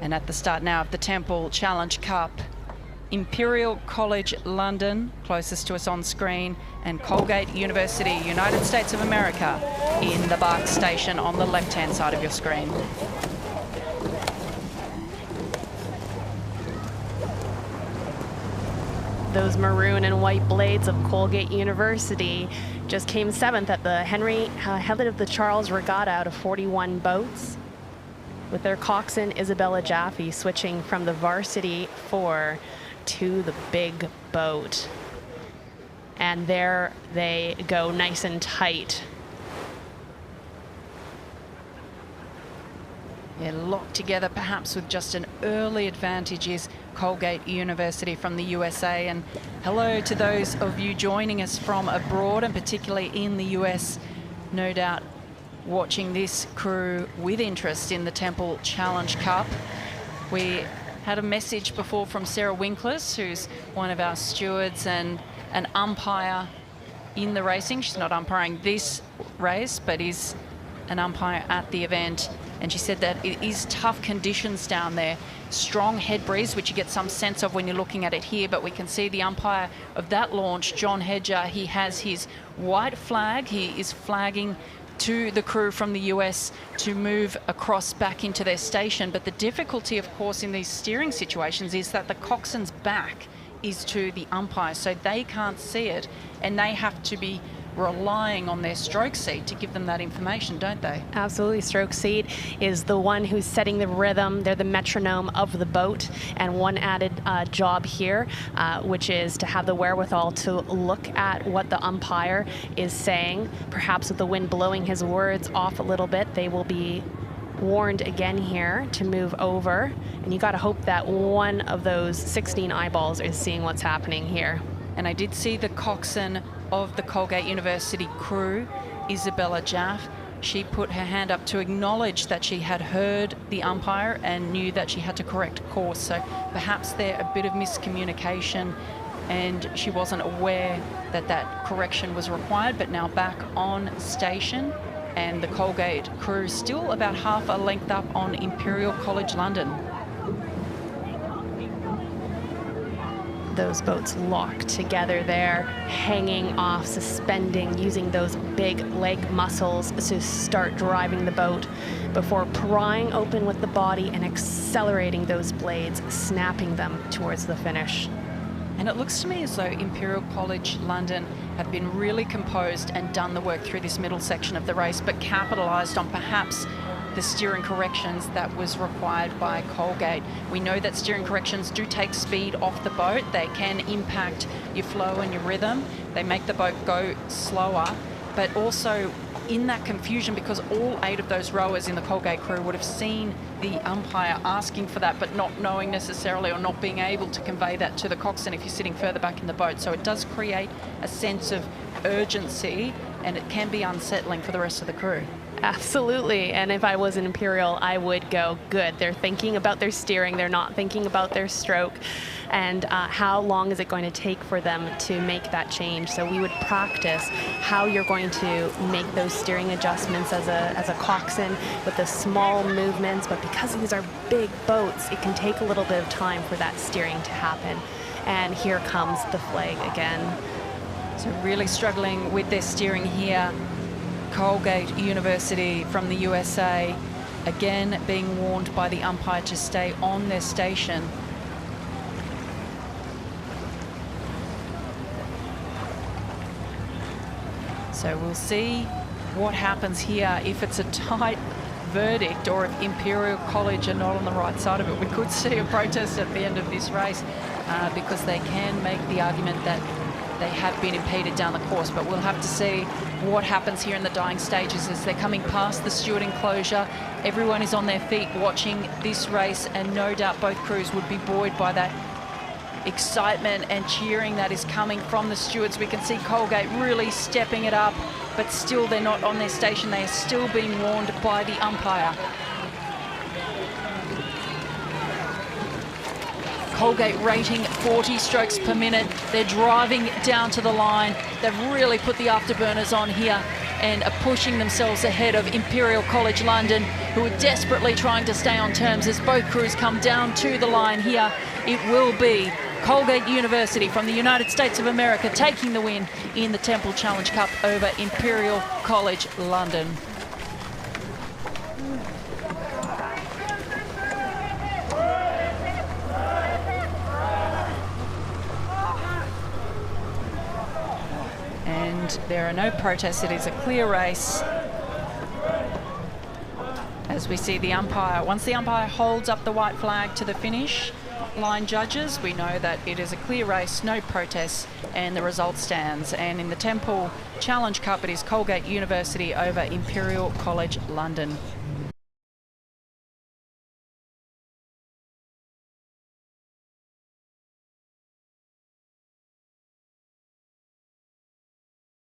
And at the start now of the Temple Challenge Cup, Imperial College London, closest to us on screen, and Colgate University, United States of America, in the BARC station on the left-hand side of your screen. Those maroon and white blades of Colgate University just came 7th at the Henley Royal Regatta out of 41 boats, with their coxswain Isabella Jaffe switching from the varsity 4 to the big boat. And there they go, nice and tight. Yeah, locked together, perhaps with just an early advantage, is Colgate University from the USA. And hello to those of you joining us from abroad, and particularly in the US, no doubt watching this crew with interest in the Temple Challenge Cup. We had a message before from Sarah Winkless, who's one of our stewards and an umpire in the racing. She's not umpiring this race, but is an umpire at the event. And she said that it is tough conditions down there. Strong head breeze, which you get some sense of when you're looking at it here, but we can see the umpire of that launch, John Hedger, he has his white flag. He is flagging to the crew from the US to move across back into their station. But the difficulty, of course, in these steering situations is that the coxswain's back is to the umpire, so they can't see it, and they have to be relying on their stroke seat to give them that information, don't they? Absolutely. Stroke seat is the one who's setting the rhythm. They're the metronome of the boat. And one added job here, which is to have the wherewithal to look at what the umpire is saying. Perhaps with the wind blowing his words off a little bit, they will be warned again here to move over. And you got to hope that one of those 16 eyeballs is seeing what's happening here. And I did see the coxswain of the Colgate University crew, Isabella Jaffe. She put her hand up to acknowledge that she had heard the umpire and knew that she had to correct course. So perhaps there a bit of miscommunication, and she wasn't aware that that correction was required. But now back on station, and the Colgate crew still about half a length up on Imperial College London. Those boats locked together there, hanging off, suspending, using those big leg muscles to start driving the boat before prying open with the body and accelerating those blades, snapping them towards the finish. And it looks to me as though Imperial College London have been really composed and done the work through this middle section of the race, but capitalised on perhaps the steering corrections that was required by Colgate. We know that steering corrections do take speed off the boat. They can impact your flow and your rhythm. They make the boat go slower, but also in that confusion, because all 8 of those rowers in the Colgate crew would have seen the umpire asking for that, but not knowing necessarily, or not being able to convey that to the coxswain if you're sitting further back in the boat. So it does create a sense of urgency, and it can be unsettling for the rest of the crew. Absolutely. And if I was an Imperial, I would go, good. They're thinking about their steering. They're not thinking about their stroke. And how long is it going to take for them to make that change? So we would practice how you're going to make those steering adjustments as a coxswain with the small movements. But because these are big boats, it can take a little bit of time for that steering to happen. And here comes the flag again. So really struggling with their steering here. Colgate University from the USA, again being warned by the umpire to stay on their station. So we'll see what happens here. If it's a tight verdict, or if Imperial College are not on the right side of it, we could see a protest at the end of this race, because they can make the argument that they have been impeded down the course. But we'll have to see what happens here in the dying stages as they're coming past the steward enclosure. Everyone is on their feet watching this race, and no doubt both crews would be buoyed by that excitement and cheering that is coming from the stewards. We can see Colgate really stepping it up, but still they're not on their station. They are still being warned by the umpire. Colgate rating 40 strokes per minute. They're driving down to the line. They've really put the afterburners on here and are pushing themselves ahead of Imperial College London, who are desperately trying to stay on terms as both crews come down to the line here. It will be Colgate University from the United States of America taking the win in the Temple Challenge Cup over Imperial College London. And there are no protests. It is a clear race. As we see the umpire, once the umpire holds up the white flag to the finish line judges, we know that it is a clear race, no protests, and the result stands. And in the Temple Challenge Cup, it is Colgate University over Imperial College London.